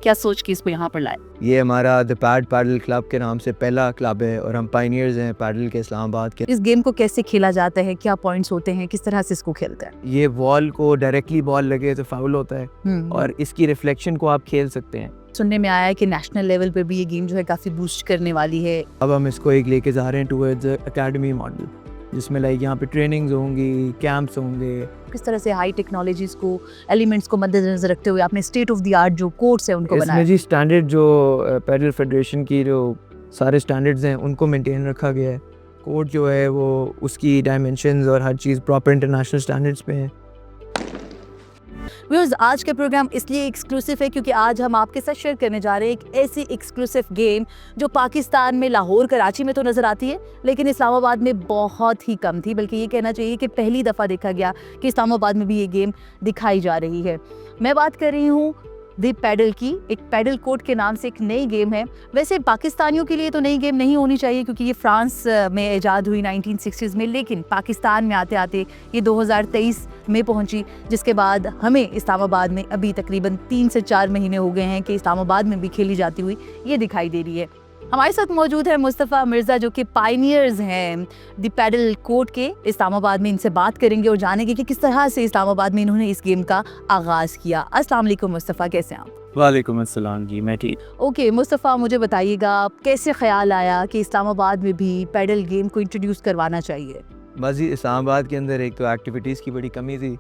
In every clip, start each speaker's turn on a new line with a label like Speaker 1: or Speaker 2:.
Speaker 1: क्या सोच के इसको यहाँ पर लाए?
Speaker 2: ये हमारा द पैड पैडल क्लब के नाम से पहला क्लब है और हम पायनियर्स हैं पैडल के इस्लामाबाद के।
Speaker 1: इस गेम को कैसे खेला जाता है, क्या पॉइंट्स होते हैं, किस तरह से इसको खेलते हैं?
Speaker 2: ये वॉल को डायरेक्टली बॉल लगे तो फाउल होता है और इसकी रिफ्लेक्शन को आप खेल सकते हैं।
Speaker 1: सुनने में आया है कि नेशनल लेवल पे भी ये गेम जो है काफ़ी बूस्ट करने वाली है।
Speaker 2: अब हम इसको एक लेके जा रहे हैं टूवर्ड्स एकेडमी मॉडल, जिसमें लाइक यहाँ पे ट्रेनिंग्स होंगी, कैंप्स होंगे।
Speaker 1: किस तरह से हाई टेक्नोलॉजीज को, एलिमेंट्स को मद्देनजर रखते हुए आपने स्टेट ऑफ द आर्ट जो कोर्स है उनको बनाया?
Speaker 2: इसमें जी स्टैंडर्ड जो पैडल फेडरेशन की जो सारे स्टैंडर्ड्स हैं उनको मेंटेन रखा गया है। कोर्ट जो है वो उसकी डायमेंशंस और हर चीज़ प्रॉपर इंटरनेशनल स्टैंडर्ड्स पे है।
Speaker 1: व्यूअर्स, आज का प्रोग्राम इसलिए एक्सक्लूसिव है क्योंकि आज हम आपके साथ शेयर करने जा रहे हैं एक ऐसी एक्सक्लूसिव गेम जो पाकिस्तान में लाहौर, कराची में तो नज़र आती है लेकिन इस्लामाबाद में बहुत ही कम थी। बल्कि ये कहना चाहिए कि पहली दफ़ा देखा गया कि इस्लामाबाद में भी ये गेम दिखाई जा रही है। मैं बात कर रही हूँ दी पैडल की। एक पैडल कोर्ट के नाम से एक नई गेम है। वैसे पाकिस्तानियों के लिए तो नई गेम नहीं होनी चाहिए क्योंकि ये फ्रांस में इजाद हुई 1960s में, लेकिन पाकिस्तान में आते आते ये 2023 में पहुंची, जिसके बाद हमें इस्लामाबाद में अभी तकरीबन 3 से 4 महीने हो गए हैं कि इस्लामाबाद में भी खेली जाती हुई ये दिखाई दे रही है। हमारे साथ मौजूद है मुस्तफ़ा मिर्ज़ा जो कि पायनियर्स हैं दी पैडल कोर्ट के इस्लामाबाद में। इनसे बात करेंगे और जानेंगे कि किस तरह से इस्लामाबाद में इन्होंने इस गेम का आगाज़ किया। अस्सलाम वालेकुम मुस्तफ़ा, कैसे हैं आप?
Speaker 3: वालेकुम अस्सलाम जी, मैं ठीक।
Speaker 1: ओके मुस्तफ़ा, मुझे बताइएगा कैसे ख्याल आया कि इस्लामाबाद में भी पैडल गेम को इंट्रोड्यूस करवाना चाहिए?
Speaker 2: बस इस्लामाबाद के अंदर एक तो एक्टिविटीज़ की बड़ी कमी थी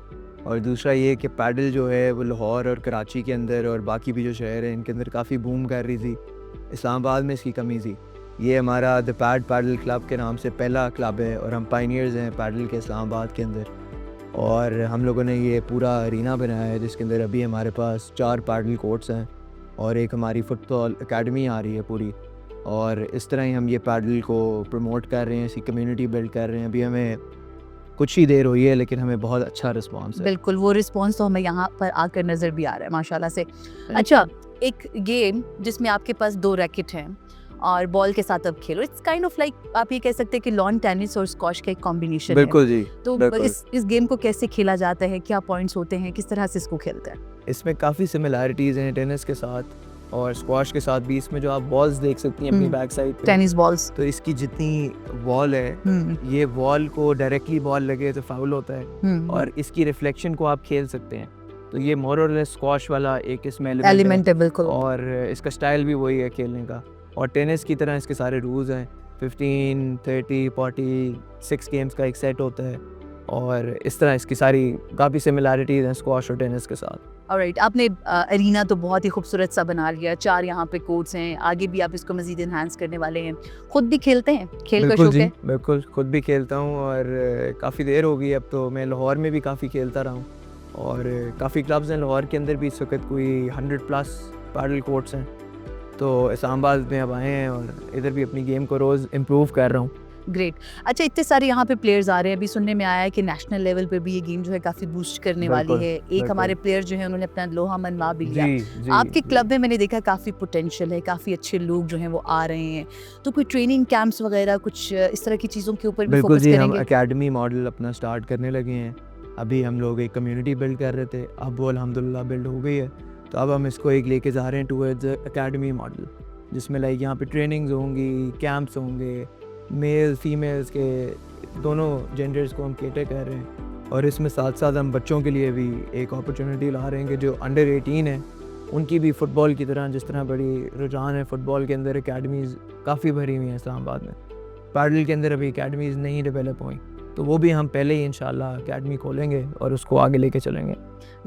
Speaker 2: और दूसरा ये कि पैडल जो है वो लाहौर और कराची के अंदर और बाकी भी जो शहर हैं इनके अंदर काफ़ी बूम कर रही थी। इस्लामाबाद में इसकी कमी थी। ये हमारा द पैड पैडल क्लब के नाम से पहला क्लब है और हम पायनियर्स हैं पैडल के इस्लामाबाद के अंदर। और हम लोगों ने ये पूरा अरीना बनाया है जिसके अंदर अभी हमारे पास 4 पैडल कोर्ट्स हैं और एक हमारी फुटबॉल एकेडमी आ रही है पूरी। और इस तरह ही हम ये पैडल को प्रमोट कर रहे हैं, इसकी कम्युनिटी बिल्ड कर रहे हैं। अभी हमें कुछ ही देर हुई है लेकिन हमें बहुत अच्छा रिस्पॉन्स है।
Speaker 1: बिल्कुल, वो रिस्पॉन्स तो हमें यहाँ पर आकर नज़र भी आ रहा है माशाल्लाह से। अच्छा, एक गेम जिसमें आपके पास 2 रैकेट हैं और बॉल के साथ अब खेलो, इट्स काइंड ऑफ लाइक आप ये कह सकते हैं कि लॉन टेनिस और स्क्वॉश का एक कॉम्बिनेशन है।
Speaker 2: बिल्कुल जी,
Speaker 1: तो
Speaker 2: बिल्कुल।
Speaker 1: इस गेम को कैसे खेला जाता है, क्या पॉइंट्स होते हैं, किस तरह से इसको खेलते हैं?
Speaker 2: इसमें काफ़ी सिमिलैरिटीज़ हैं टेनिस के साथ और स्क्वॉश के साथ भी। इसमें जो आप बॉल्स देख सकती हैं अपनी बैक साइड पे,
Speaker 1: टेनिस बॉल्स,
Speaker 2: तो इसकी जितनी वॉल है ये वॉल को डायरेक्टली बॉल लगे तो फाउल होता है और इसकी रिफ्लेक्शन को आप खेल सकते हैं। तो ये मोर और लेस स्क्वॉश वाला एक इसमें
Speaker 1: एलिमेंट है बिल्कुल।
Speaker 2: और इसका स्टाइल भी वही है खेलने का। और टेनिस की तरह इसके सारे रूल्स हैं, 15, 30, 40, 6 गेम्स का एक सेट होता है और इस तरह इसकी सारी काफ़ी सिमिलैरिटीज़ हैं स्क्वॉश और टेनिस के साथ।
Speaker 1: ऑलराइट, आपने अरीना तो बहुत ही खूबसूरत सा बना लिया, 4 यहाँ पे कोर्ट्स हैं, आगे भी आप इसको मज़ीद इन्हांस करने वाले हैं। खुद भी खेलते हैं, खेल का शौक है?
Speaker 2: बिल्कुल, खुद भी खेलता हूँ और काफ़ी देर हो गई। अब तो मैं लाहौर में भी काफ़ी खेलता रहा हूँ और काफ़ी क्लब्स हैं लाहौर के अंदर भी। इस वक्त कोई 100+ पैडल कोर्ट्स हैं। तो इस्लामाबाद में अब आए हैं और इधर भी अपनी गेम को रोज़ इम्प्रूव कर रहा हूँ।
Speaker 1: ग्रेट। अच्छा, इतने सारे यहाँ पे प्लेयर्स आ रहे हैं, अभी सुनने में आया है कि नेशनल लेवल पे भी ये गेम जो है काफ़ी बूस्ट करने वाली है। एक हमारे प्लेयर जो है उन्होंने अपना लोहा मनवा भी लिया। आपके क्लब में मैंने देखा काफ़ी पोटेंशियल है, काफ़ी अच्छे लोग जो हैं वो आ रहे हैं। तो कोई ट्रेनिंग कैंप्स वगैरह कुछ इस तरह की चीज़ों के ऊपर भी फोकस करेंगे?
Speaker 2: हम एकेडमी मॉडल अपना स्टार्ट करने लगे हैं। अभी हम लोग एक कम्युनिटी बिल्ड कर रहे थे, अब वो अल्हम्दुलिल्लाह बिल्ड हो गई है। तो अब हम इसको एक लेके जा रहे हैं टूवर्ड्स एकेडमी मॉडल, जिसमें लाइक यहाँ पे ट्रेनिंग्स होंगी, कैंप्स होंगे, मेल फीमेल्स के दोनों जेंडर्स को हम केटर कर रहे हैं। और इसमें साथ साथ हम बच्चों के लिए भी एक अपॉर्चुनिटी ला रहे हैं कि जो अंडर 18 है उनकी भी फ़ुटबॉल की तरह, जिस तरह बड़ी रुझान है फ़ुटबॉल के अंदर, एकेडमीज़ काफ़ी भरी हुई हैं इस्लामाबाद में। पैडल के अंदर अभी एकेडमीज़ नहीं डेवलप हुई, तो वो भी हम पहले ही इंशाल्लाह एकेडमी खोलेंगे और उसको आगे लेके चलेंगे।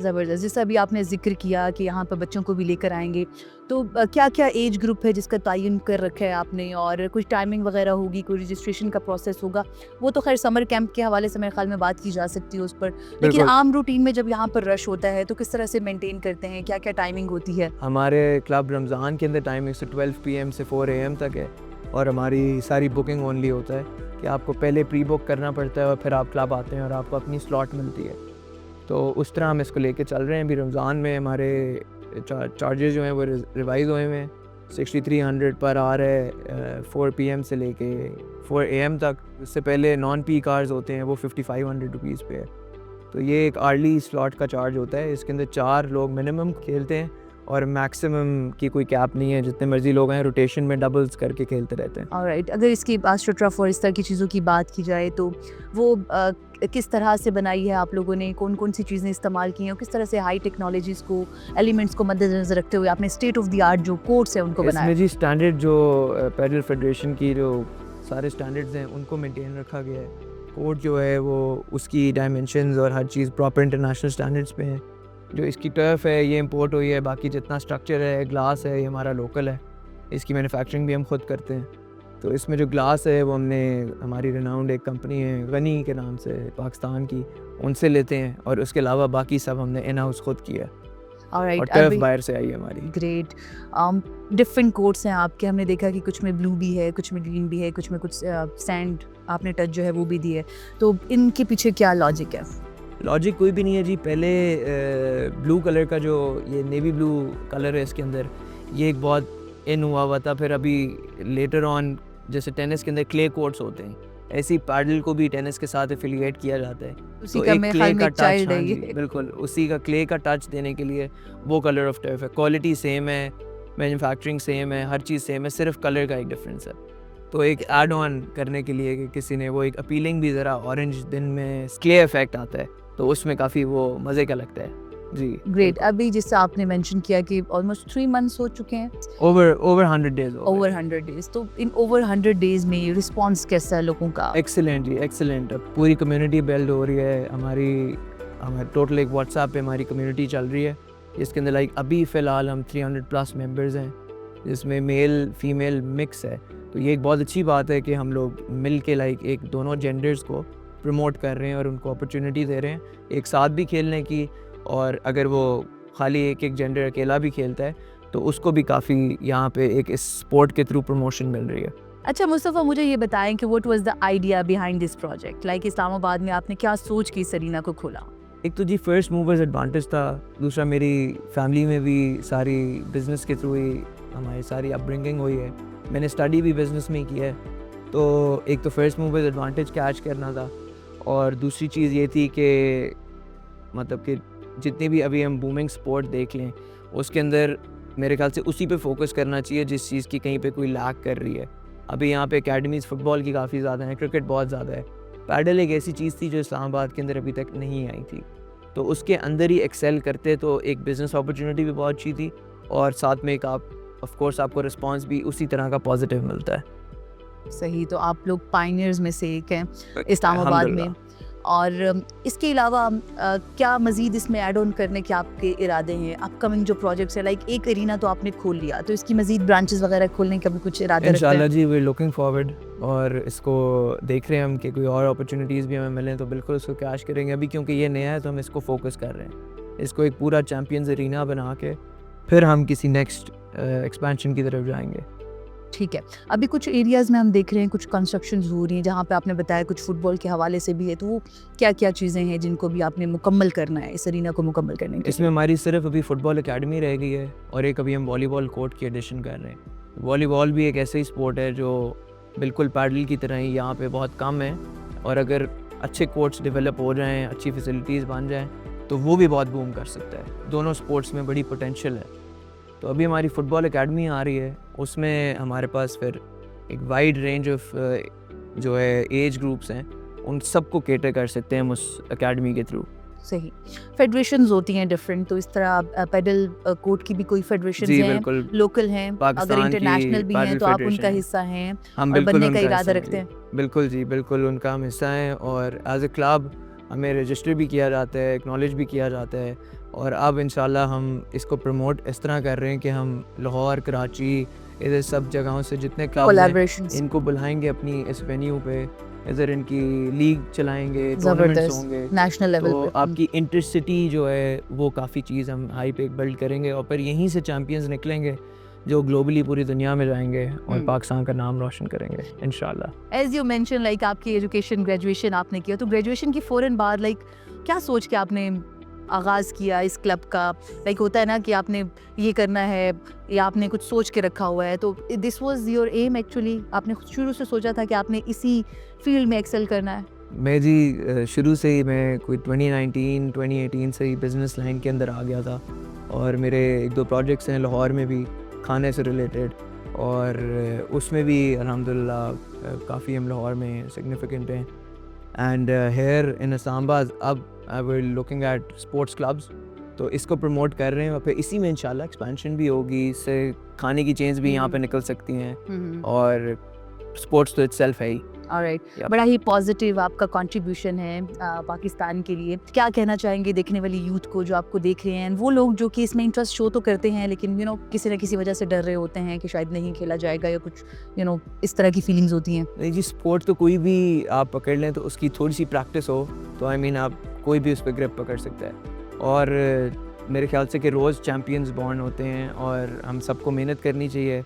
Speaker 1: ज़बरदस्त। जैसा अभी आपने जिक्र किया कि यहाँ पर बच्चों को भी लेकर आएंगे, तो क्या क्या एज ग्रुप है जिसका तयन कर रखा है आपने, और कुछ टाइमिंग वगैरह होगी, कोई रजिस्ट्रेशन का प्रोसेस होगा? वो तो खैर समर कैंप के हवाले से मेरे ख्याल में बात की जा सकती है उस पर, लेकिन आम रूटीन में जब यहाँ पर रश होता है तो किस तरह से मेंटेन करते हैं, क्या क्या टाइमिंग होती है?
Speaker 2: हमारे क्लब रमज़ान के अंदर टाइमिंग से 12 PM से 4 AM तक है और हमारी सारी बुकिंग ओनली होता है कि आपको पहले प्री बुक करना पड़ता है और फिर आप क्लब आते हैं और आपको अपनी स्लॉट मिलती है। तो उस तरह हम इसको लेके चल रहे हैं। अभी रमज़ान में हमारे चार्जेस जो हैं वो रिवाइज़ हुए हुए हैं, 6300 पर आवर है 4 PM से लेके 4 AM तक। इससे पहले नॉन पी कार्स होते हैं वो 5500 रुपीज़ पे है। तो ये एक अर्ली स्लॉट का चार्ज होता है। इसके अंदर 4 लोग मिनिमम खेलते हैं और मैक्सिमम की कोई कैप नहीं है, जितने मर्जी लोग हैं रोटेशन में डबल्स करके खेलते रहते हैं।
Speaker 1: ऑलराइट, अगर इसकी AstroTurf और इस तरह की चीज़ों की बात की जाए तो वो किस तरह से बनाई है आप लोगों ने, कौन कौन सी चीज़ें इस्तेमाल की हैं और किस तरह से हाई टेक्नोलॉजीज़ को, एलिमेंट्स को मद्देनजर रखते हुए आपने स्टेट ऑफ द आर्ट जो कोर्ट्स है उनको बनाया?
Speaker 2: इसमें जी स्टैंडर्ड जो पैडल फेडरेशन की जो सारे स्टैंडर्ड्स हैं उनको मेंटेन रखा गया है। कोर्ट जो है वो उसकी डायमेंशंस और हर चीज़ प्रॉपर इंटरनेशनल स्टैंडर्ड्स पे है। जो इसकी टर्फ है ये इंपोर्ट हुई है, बाकी जितना स्ट्रक्चर है, ग्लास है, ये हमारा लोकल है। इसकी मैन्युफैक्चरिंग भी हम खुद करते हैं। तो इसमें जो ग्लास है वो हमने हमारी रिनाउंड एक कंपनी है गनी के नाम से पाकिस्तान की, उनसे लेते हैं, और उसके अलावा बाकी सब हमने इन हाउस खुद किया है।
Speaker 1: ऑलराइट,
Speaker 2: और टर्फ बाहर से आई है हमारी।
Speaker 1: ग्रेट। डिफरेंट कोट्स हैं आपके, हमने देखा कि कुछ में ब्लू भी है, कुछ में ग्रीन भी है, कुछ में कुछ सैंड आपने टच जो है वो भी दी है, तो इनके पीछे क्या लॉजिक है?
Speaker 2: लॉजिक कोई भी नहीं है जी। पहले ब्लू कलर का जो ये नेवी ब्लू कलर है इसके अंदर, ये एक बहुत इन हुआ था। फिर अभी लेटर ऑन जैसे टेनिस के अंदर क्ले कोर्ट्स होते हैं, ऐसे ही पैडल को भी टेनिस के साथ एफिलिएट किया जाता है।
Speaker 1: उसी
Speaker 2: तो
Speaker 1: का
Speaker 2: एक
Speaker 1: मेरे
Speaker 2: क्ले
Speaker 1: ख्याल में
Speaker 2: का
Speaker 1: एक child
Speaker 2: टच,
Speaker 1: है ये।
Speaker 2: बिल्कुल उसी का क्ले का टच देने के लिए वो कलर ऑफ टर्फ है। क्वालिटी सेम है, मैन्युफैक्चरिंग सेम है, हर चीज़ सेम है, सिर्फ कलर का एक डिफरेंस है। तो एक ऐड ऑन करने के लिए कि किसी ने वो एक अपीलिंग भी ज़रा ऑरेंज दिन में क्ले इफेक्ट आता है, तो उसमें काफ़ी वो मज़े का लगता है जी।
Speaker 1: ग्रेट। अभी जिससे आपने मेंशन किया कि ऑलमोस्ट 3 मंथ्स हो चुके हैं,
Speaker 2: ओवर 100 डेज
Speaker 1: ओवर 100 डेज, तो इन ओवर 100 डेज में रिस्पांस कैसा है लोगों का?
Speaker 2: एक्सीलेंट जी, एक्सीलेंट। पूरी कम्युनिटी बिल्ड हो रही है हमारी टोटल एक व्हाट्सएप पे हमारी कम्युनिटी चल रही है, इसके अंदर लाइक अभी फ़िलहाल हम 300+ मेंबर्स हैं, जिसमें मेल फीमेल मिक्स है। तो ये एक बहुत अच्छी बात है कि हम लोग मिल के लाइक एक दोनों जेंडर्स को प्रमोट कर रहे हैं और उनको अपॉर्चुनिटी दे रहे हैं एक साथ भी खेलने की। और अगर वो खाली एक जेंडर अकेला भी खेलता है तो उसको भी काफ़ी यहाँ पे एक इस स्पोर्ट के थ्रू प्रमोशन मिल रही है।
Speaker 1: अच्छा मुस्तफ़ा, मुझे ये बताएं कि what was the idea behind this project, like Islamabad में आपने क्या सोच के इस अरीना को खोला?
Speaker 2: एक तो जी फर्स्ट मूवर्स एडवांटेज था, दूसरा मेरी फैमिली में भी सारी बिज़नेस के थ्रू ही हमारी सारी अपब्रिंगिंग हुई है, मैंने स्टडी भी बिज़नेस में ही किया है। तो एक तो फर्स्ट मूवर्स एडवांटेज कैच करना था, और दूसरी चीज़ ये थी कि मतलब कि जितनी भी अभी हम बूमिंग स्पोर्ट देख लें उसके अंदर मेरे ख्याल से उसी पे फोकस करना चाहिए जिस चीज़ की कहीं पे कोई लैक कर रही है। अभी यहाँ पे एकेडमीज़ फुटबॉल की काफ़ी ज़्यादा हैं, क्रिकेट बहुत ज़्यादा है। पैडल एक ऐसी चीज़ थी जो इस्लामाबाद के अंदर अभी तक नहीं आई थी, तो उसके अंदर ही एक्सेल करते तो एक बिज़नेस अपॉर्चुनिटी भी बहुत अच्छी थी, और साथ में एक ऑफ कोर्स आपको रिस्पांस भी उसी तरह का पॉजिटिव मिलता है।
Speaker 1: सही, तो आप लोग पायनियर्स में से एक हैं इस्लामाबाद में। और इसके अलावा क्या मज़ीद इसमें ऐड ऑन करने के आपके इरादे हैं? अपकमिंग जो प्रोजेक्ट्स है, लाइक एक एरिना तो आपने खोल लिया, तो इसकी मज़ीद ब्रांचेस वगैरह खोलने का भी कुछ इरादे रखते
Speaker 2: इंशाल्लाह
Speaker 1: हैं?
Speaker 2: जी, वी आर लुकिंग फॉरवर्ड, और इसको देख रहे हैं हम कि कोई और अपॉर्चुनिटीज़ भी हमें मिलें तो बिल्कुल उसको कैश करेंगे। अभी क्योंकि ये नया है तो हम इसको फोकस कर रहे हैं, इसको एक पूरा चैम्पियंस एरिना बना के फिर हम किसी नेक्स्ट एक्सपेंशन की तरफ जाएंगे।
Speaker 1: ठीक है, अभी कुछ एरियाज़ में हम देख रहे हैं कुछ कंस्ट्रक्शंस हो रही हैं, जहाँ पे आपने बताया कुछ फुटबॉल के हवाले से भी है, तो वो क्या क्या चीज़ें हैं जिनको भी आपने मुकम्मल करना है इस एरिना को मुकम्मल करने के
Speaker 2: इसमें हमारी सिर्फ अभी फुटबॉल एकेडमी रह गई है, और एक अभी हम वॉलीबॉल कोर्ट की एडिशन कर रहे हैं। वॉलीबॉल भी एक ऐसे ही स्पोर्ट है जो बिल्कुल पैडल की तरह ही यहाँ पे बहुत कम है, और अगर अच्छे कोर्ट्स डेवलप हो जाएँ, अच्छी फैसिलिटीज़ बन जाएँ तो वो भी बहुत बूम कर सकता है। दोनों स्पोर्ट्स में बड़ी पोटेंशियल है। तो अभी हमारी फ़ुटबॉल एकेडमी आ रही है, उसमें हमारे पास फिर एक वाइड रेंज ऑफ जो है एज ग्रुप्स हैं, उन सबको केटर कर सकते हैं हम उस एकेडमी के थ्रू।
Speaker 1: सही, फेडरेशंस होती हैं डिफरेंट, तो इस तरह पेडल कोर्ट की भी कोई फेडरेशंस
Speaker 2: जी
Speaker 1: हैं,
Speaker 2: बिल्कुल,
Speaker 1: लोकल हैं, अगर
Speaker 2: पाकिस्तान की
Speaker 1: इंटरनेशनल भी हैं
Speaker 2: पैडल
Speaker 1: तो आप
Speaker 2: फेडरेशन
Speaker 1: उनका
Speaker 2: है।
Speaker 1: हिस्सा हैं
Speaker 2: हम
Speaker 1: और
Speaker 2: बिल्कुल
Speaker 1: बनने का
Speaker 2: उनका
Speaker 1: इरादा
Speaker 2: हिस्सा हैं
Speaker 1: रखते
Speaker 2: जी।
Speaker 1: हैं?
Speaker 2: बिल्कुल जी, बिल्कुल उनका हम हिस्सा हैं, और एज ए क्लब हमें रजिस्टर भी किया जाता है, एक्नॉलेज भी किया जाता है, और अब इंशाल्लाह हम इसको प्रमोट इस तरह कर रहे हैं कि हम लाहौर, कराची, इधर सब जगहों से जितने क्लब हैं
Speaker 1: कोलैबोरेशंस
Speaker 2: इनको बुलाएंगे अपनी इस वेन्यू पे, इधर इनकी लीग चलाएंगे, टूर्नामेंट्स
Speaker 1: ज़बरदस्त,
Speaker 2: होंगे।
Speaker 1: नेशनल लेवल
Speaker 2: तो
Speaker 1: पे।
Speaker 2: आपकी इंटरसिटी जो है वो काफ़ी चीज़ हम हाई पे बिल्ड करेंगे, और फिर यहीं से चैम्पियंस निकलेंगे जो ग्लोबली पूरी दुनिया में जाएंगे और पाकिस्तान का नाम रोशन करेंगे इंशाल्लाह।
Speaker 1: एज यू मेंशन, लाइक आपकी एजुकेशन ग्रेजुएशन आपने किया, तो ग्रेजुएशन की फ़ौरन बाद लाइक क्या सोच के आपने आगाज़ किया इस क्लब का? लाइक होता है ना कि आपने ये करना है या आपने कुछ सोच के रखा हुआ है, तो this was your am actually? आपने शुरू से सोचा था कि आपने इसी फील्ड में एक्सेल करना है?
Speaker 2: मैं जी शुरू से ही मैं कोई 2019-2018 से ही बिज़नेस लाइन के अंदर आ गया था, और मेरे 1-2 प्रोजेक्ट्स हैं लाहौर में भी खाने से रिलेटेड, और उसमें भी अल्हम्दुलिल्लाह काफ़ी हम लाहौर में सिग्निफिकेंट हैं। एंड हेयर इन इस्लामाबाद अब we're looking at sports clubs, तो इसको प्रमोट कर रहे हैं और फिर इसी में इंशाल्लाह एक्सपेंशन भी होगी, इससे खाने की चेंज भी यहाँ पे निकल सकती हैं और स्पोर्ट्स तो इटसेल्फ है ही।
Speaker 1: Alright,
Speaker 2: Yep.
Speaker 1: बड़ा ही पॉजिटिव आपका कंट्रीब्यूशन है पाकिस्तान के लिए। क्या कहना चाहेंगे देखने वाली यूथ को जो आपको देख रहे हैं, वो लोग जो कि इसमें इंटरेस्ट शो तो करते हैं लेकिन किसी न किसी वजह से डर रहे होते हैं कि शायद नहीं खेला जाएगा या कुछ इस तरह की फीलिंग्स होती हैं?
Speaker 2: नहीं जी, स्पोर्ट तो कोई भी आप पकड़ लें तो उसकी थोड़ी सी प्रैक्टिस हो तो आई मीन आप कोई भी उस पर ग्रिप पकड़ सकता है। और मेरे ख्याल से कि रोज़ चैम्पियंस बॉर्न होते हैं और हम सबको मेहनत करनी चाहिए।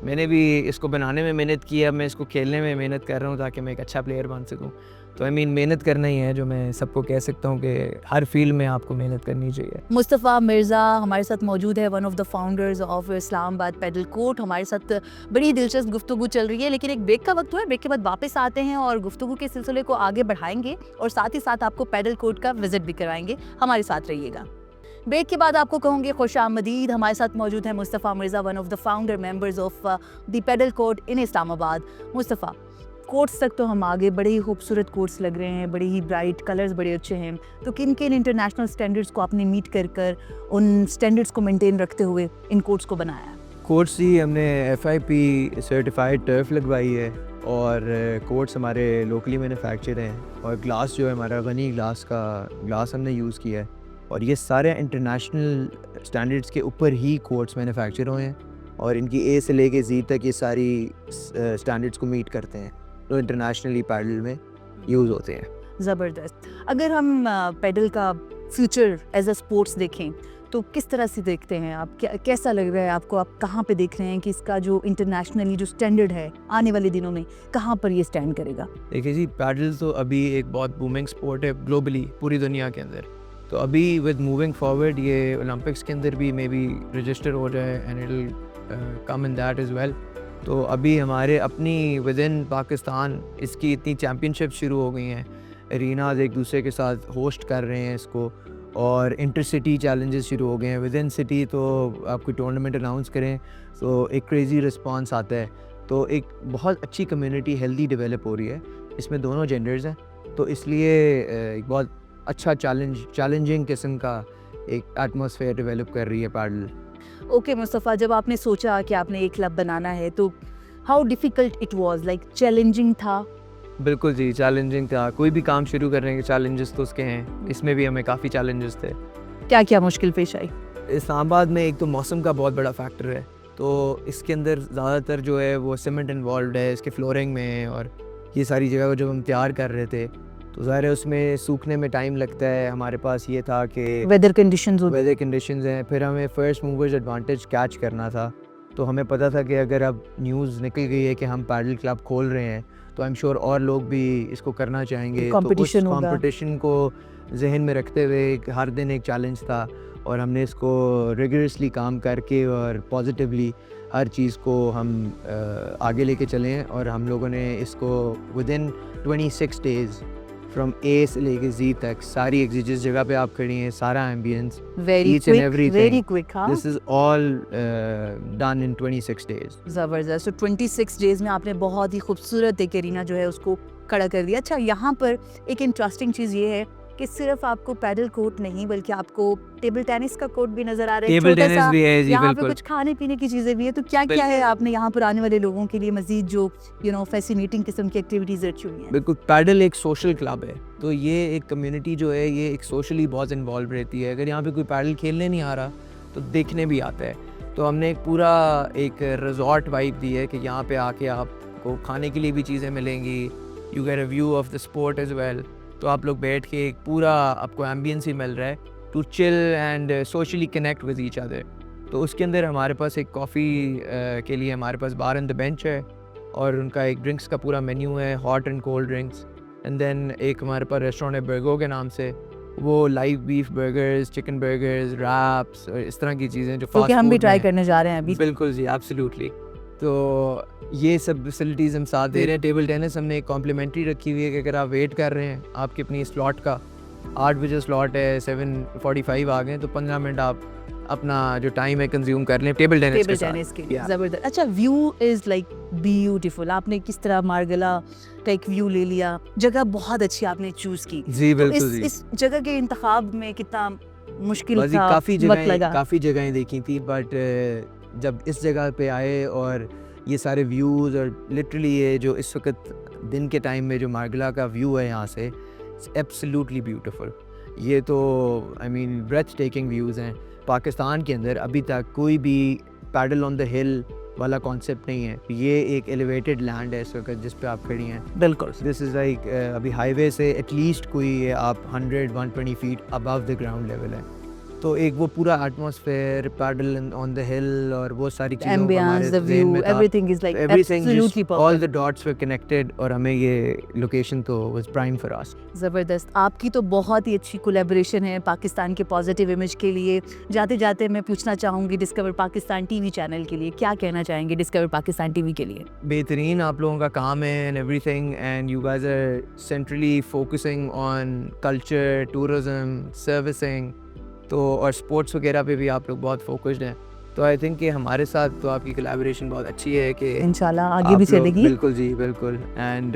Speaker 2: मैंने भी इसको बनाने में मेहनत की, अब मैं इसको खेलने में मेहनत कर रहा हूँ ताकि मैं एक अच्छा प्लेयर बन सकूँ। तो आई मीन मेहनत करना ही है जो मैं सबको कह सकता हूँ कि हर फील्ड में आपको मेहनत करनी चाहिए।
Speaker 1: मुस्तफ़ा मिर्ज़ा हमारे साथ मौजूद है, one of the founders of Islamabad padel court. हमारे साथ बड़ी दिलचस्प गुफ्तगू चल रही है, लेकिन एक ब्रेक का वक्त हुआ है। ब्रेक के बाद वापस आते हैं और गुफ्तगू के सिलसिले को आगे बढ़ाएंगे और साथ ही साथ आपको पैडल कोर्ट का विजिट भी करवाएंगे। हमारे साथ रहिएगा। ब्रेक के बाद आपको कहूँगी खुशामदीद। हमारे साथ मौजूद है Mustafa Mirza, one of the founder members of the padel court in Islamabad. Mustafa, courts तक तो हम आगे, बड़े ही खूबसूरत कोर्ट्स लग रहे हैं, बड़े ही ब्राइट कलर्स बड़े अच्छे हैं। तो किन किन इंटरनेशनल स्टैंडर्ड्स को आपने मीट कर उन स्टैंडर्ड्स को मेंटेन रखते हुए इन कोर्ट्स को बनाया?
Speaker 2: कोर्ट्स ही हमने FIP सर्टिफाइड टर्फ लगवाई है और कोर्ट्स हमारे लोकली मैन्युफैक्चर हैं और ग्लास जो है हमारा गनी ग्लास का ग्लास हमने यूज़ किया है और ये सारे इंटरनेशनल स्टैंडर्ड्स के ऊपर ही कोर्ट्स मैन्युफैक्चर हुए हैं और इनकी A से लेके Z तक ये सारी स्टैंडर्ड्स को मीट करते हैं जो इंटरनेशनली पैडल में यूज़ होते हैं।
Speaker 1: ज़बरदस्त। अगर हम पैडल का फ्यूचर एज अ स्पोर्ट्स देखें तो किस तरह से देखते हैं आप? कैसा लग रहा है आपको? आप कहाँ पे देख रहे हैं कि इसका जो इंटरनेशनली जो स्टैंडर्ड है आने वाले दिनों में कहाँ पर ये स्टैंड करेगा?
Speaker 2: देखिए जी, पैडल तो अभी एक बहुत बूमिंग स्पोर्ट है ग्लोबली, पूरी दुनिया के अंदर। तो अभी विद मूविंग फॉरवर्ड ये ओलंपिक्स के अंदर भी मे बी रजिस्टर हो जाए and it will come in that as well. तो अभी हमारे अपनी विद इन पाकिस्तान इसकी इतनी चैम्पियनशिप शुरू हो गई हैं, एरिनाज एक दूसरे के साथ होस्ट कर रहे हैं इसको और इंटरसिटी चैलेंजेस शुरू हो गए हैं। विद इन सिटी तो आप कोई टूर्नामेंट अनाउंस करें तो एक क्रेज़ी रिस्पांस आता है। तो एक बहुत अच्छी कम्युनिटी हेल्दी डेवलप हो रही है, इसमें दोनों जेंडर्स हैं, तो इसलिए एक बहुत अच्छा चैलेंजिंग किस्म का एक एटमॉस्फेयर डेवलप कर रही है पैडल।
Speaker 1: ओके मुस्तफ़ा, जब आपने सोचा कि आपने एक क्लब बनाना है तो how difficult it was, like challenging था?
Speaker 2: बिल्कुल जी, चैलेंजिंग था। कोई भी काम शुरू करने के चैलेंजेस तो उसके हैं, इसमें भी हमें काफ़ी चैलेंजेस थे।
Speaker 1: क्या क्या मुश्किल पेश आई?
Speaker 2: इस्लामाबाद में एक तो मौसम का बहुत बड़ा फैक्टर है, तो इसके अंदर ज़्यादातर जो है वो सीमेंट इन्वॉल्व है इसके फ्लोरिंग में, और ये सारी जगह को जब हम तैयार कर रहे थे तो ज़ाहिर है उसमें सूखने में टाइम लगता है। हमारे पास ये था कि
Speaker 1: वेदर कंडीशंस
Speaker 2: हैं, फिर हमें फर्स्ट मूवर्स एडवांटेज कैच करना था। तो हमें पता था कि अगर अब न्यूज़ निकल गई है कि हम पैडल क्लब खोल रहे हैं तो आई एम श्योर और लोग भी इसको करना चाहेंगे। तो उस कंपटीशन को जहन में रखते हुए हर दिन एक चैलेंज था और हमने इसको रिगरसली काम करके और पॉजिटिवली हर चीज़ को हम आगे लेके चले हैं और हम लोगों ने इसको with in 26 days from A से लेके Z तक सारी जिस जगह पे आप खड़ी हैं सारा ambience each and everything,
Speaker 1: very quick. हाँ,
Speaker 2: this is all done in 26 days।
Speaker 1: ज़बरदस्त। तो 26 डेज में आपने बहुत ही खूबसूरत एक एरिना जो है उसको खड़ा कर दिया। अच्छा, यहाँ पर एक इंटरेस्टिंग चीज़ ये है कि सिर्फ आपको पैडल कोर्ट नहीं बल्कि आपको टेबल टेनिस का कोर्ट भी नजर आ रहा है,
Speaker 2: टेबल
Speaker 1: छोटा
Speaker 2: टेनिस
Speaker 1: सा।
Speaker 2: भी है जी,
Speaker 1: यहाँ पे
Speaker 2: बिल्कुल।
Speaker 1: कुछ खाने पीने की चीज़ें भी है, तो क्या क्या है आपने यहाँ पर आने वाले लोगों के लिए मजीद जो फैसिनेटिंग किस्म की एक्टिविटीज़ रखी हुई हैं?
Speaker 2: बिल्कुल, पैडल एक सोशल क्लब है, तो ये एक कम्युनिटी जो है ये एक सोशली बहुत इन्वॉल्व रहती है। अगर यहाँ पे कोई पैडल खेलने नहीं आ रहा तो देखने भी आता है। तो हमने एक पूरा एक रिजॉर्ट वाइब दी है कि यहाँ पे आके आपको खाने के लिए भी चीज़ें मिलेंगी, you get a view of the sport as well. तो आप लोग बैठ के एक पूरा आपको एम्बियंस ही मिल रहा है to chill and socially connect with each other. तो उसके अंदर हमारे पास एक कॉफ़ी के लिए हमारे पास बार एंड द बेंच है और उनका एक ड्रिंक्स का पूरा मेन्यू है, hot and cold drinks. And then एक हमारे पास रेस्टोरेंट है बर्गो के नाम से, वो live beef burgers, chicken burgers, wraps और इस तरह की चीज़ें जो फास्ट
Speaker 1: हम भी ट्राई करने जा रहे हैं अभी।
Speaker 2: बिल्कुल जी, एब्सोल्युटली। तो ये सब फैसिलिटीज़ हम साथ दे रहे हैं। टेबल टेनिस हमने एक कॉम्प्लीमेंट्री रखी हुई है कि अगर आप वेट कर रहे हैं आपकी अपनी स्लॉट का, 8 बजे स्लॉट है, 7:45 आ गए तो 15 मिनट आप अपना जो टाइम है कंज्यूम कर लें टेबल टेनिस
Speaker 1: टेबल
Speaker 2: के साथ।
Speaker 1: टेनिस के लिए
Speaker 2: Yeah.
Speaker 1: जबरदस्त। अच्छा, व्यू इज लाइक ब्यूटीफुल। आपने किस तरह मार्गला का एक व्यू ले लिया, जगह बहुत अच्छी आपने चूज की।
Speaker 2: जी
Speaker 1: तो
Speaker 2: बिल्कुल जी।
Speaker 1: इस जगह के इंतखाब में कितना मुश्किल
Speaker 2: बस ये
Speaker 1: था,
Speaker 2: काफ़ी जगहें देखी थी, बट जब इस जगह पे आए और ये सारे व्यूज़ और लिटरली ये जो इस वक्त दिन के टाइम में जो मार्गला का व्यू है यहाँ से, इट्स एब्सोल्युटली ब्यूटीफुल। ये तो I mean breathtaking views हैं। पाकिस्तान के अंदर अभी तक कोई भी पैडल ऑन द हिल वाला कॉन्सेप्ट नहीं है। ये एक एलिवेटेड लैंड है इस वक्त जिस पे आप खड़ी हैं।
Speaker 1: बिल्कुल।
Speaker 2: दिस इज़ लाइक अभी हाईवे से एटलीस्ट कोई आप 100-120 feet above the ground level है। तो एक वो पूरा atmosphere, padel on the hill और वो सारी चीज़ों को हमारे
Speaker 1: एम्बियंस, द
Speaker 2: ज़हन
Speaker 1: व्यू,
Speaker 2: में था।
Speaker 1: Everything is like
Speaker 2: Everything
Speaker 1: absolutely
Speaker 2: just all
Speaker 1: perfect.
Speaker 2: the dots were connected और हमें ये लोकेशन तो was prime for us।
Speaker 1: ज़बरदस्त। आपकी तो बहुत ही अच्छी कोलैबोरेशन है पाकिस्तान के पॉजिटिव इमेज के लिए। जाते जाते मैं पूछना चाहूँगी डिस्कवर पाकिस्तान टीवी चैनल के लिए क्या कहना चाहेंगे, डिस्कवर पाकिस्तान टीवी के लिए?
Speaker 2: बेहतरीन आप लोगों का काम है and everything, and you guys are centrally focusing on culture, tourism, servicing, तो और स्पोर्ट्स वगैरह पे भी आप लोग बहुत फोकस्ड हैं। तो आई थिंक कि हमारे साथ तो आपकी कोलैबोरेशन बहुत अच्छी है कि
Speaker 1: इंशाल्लाह आगे
Speaker 2: आप
Speaker 1: भी
Speaker 2: लोग-
Speaker 1: चलेगी।
Speaker 2: बिल्कुल जी बिल्कुल। एंड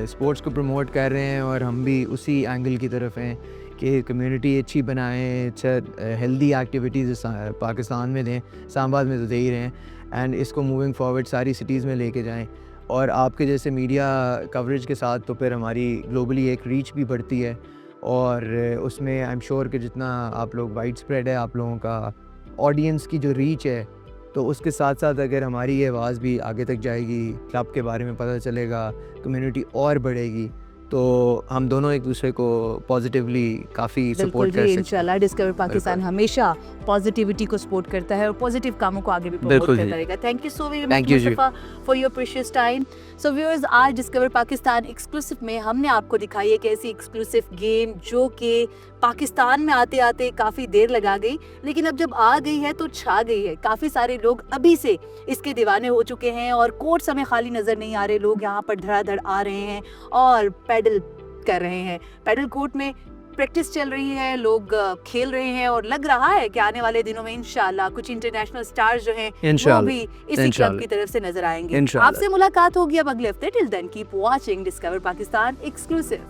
Speaker 2: स्पोर्ट्स को प्रमोट कर रहे हैं और हम भी उसी एंगल की तरफ हैं कि कम्युनिटी अच्छी बनाएं, अच्छा हेल्दी एक्टिविटीज़ पाकिस्तान में दें, इस्लामाबाद में तो दे ही रहे हैं, एंड इसको मूविंग फॉरवर्ड सारी सिटीज़ में लेके जाएं। और आपके जैसे मीडिया कवरेज के साथ तो फिर हमारी ग्लोबली एक रीच भी बढ़ती है, और उसमें आई एम श्योर कि जितना आप लोग वाइड स्प्रेड है आप लोगों का ऑडियंस की जो रीच है, तो उसके साथ साथ अगर हमारी ये आवाज़ भी आगे तक जाएगी, क्लब के बारे में पता चलेगा, कम्युनिटी और बढ़ेगी, तो हम दोनों एक दूसरे को पॉजिटिवली काफ़ी
Speaker 1: बिल्कुल
Speaker 2: सपोर्ट
Speaker 1: जी,
Speaker 2: कर सकते हैं।
Speaker 1: इंशाल्लाह डिस्कवर पाकिस्तान हमेशा पॉजिटिविटी को सपोर्ट करता है और पॉजिटिव कामों को आगे भी प्रमोट
Speaker 2: बिल्कुल
Speaker 1: करता
Speaker 2: जी।
Speaker 1: रहेगा। Thank you so very
Speaker 2: Thank
Speaker 1: much
Speaker 2: you जी।
Speaker 1: Mustafa for your precious time. So viewers, आज डिस्कवर पाकिस्तान एक्सक्लूसिव में हमने आपको दिखाई एक ऐसी एक्सक्लूसिव गेम जो कि पाकिस्तान में आते आते काफ़ी देर लगा गई, लेकिन अब जब आ गई है तो छा गई है। काफ़ी सारे लोग अभी से इसके दीवाने हो चुके हैं और कोर्ट्स हमें खाली नज़र नहीं आ रहे, लोग यहाँ पर धड़ाधड़ आ रहे हैं और पैडल कर रहे हैं। पैडल कोर्ट में प्रैक्टिस चल रही है, लोग खेल रहे हैं और लग रहा है कि आने वाले दिनों में इंशाल्लाह कुछ इंटरनेशनल स्टार्स जो हैं वो
Speaker 2: इंशाल्लाह
Speaker 1: भी इसी क्लब
Speaker 2: इंशाल्लाह
Speaker 1: की तरफ से नजर आएंगे।
Speaker 2: इंशाल्लाह।
Speaker 1: आपसे मुलाकात होगी अब अगले हफ्ते। Till then keep watching discover Pakistan exclusive.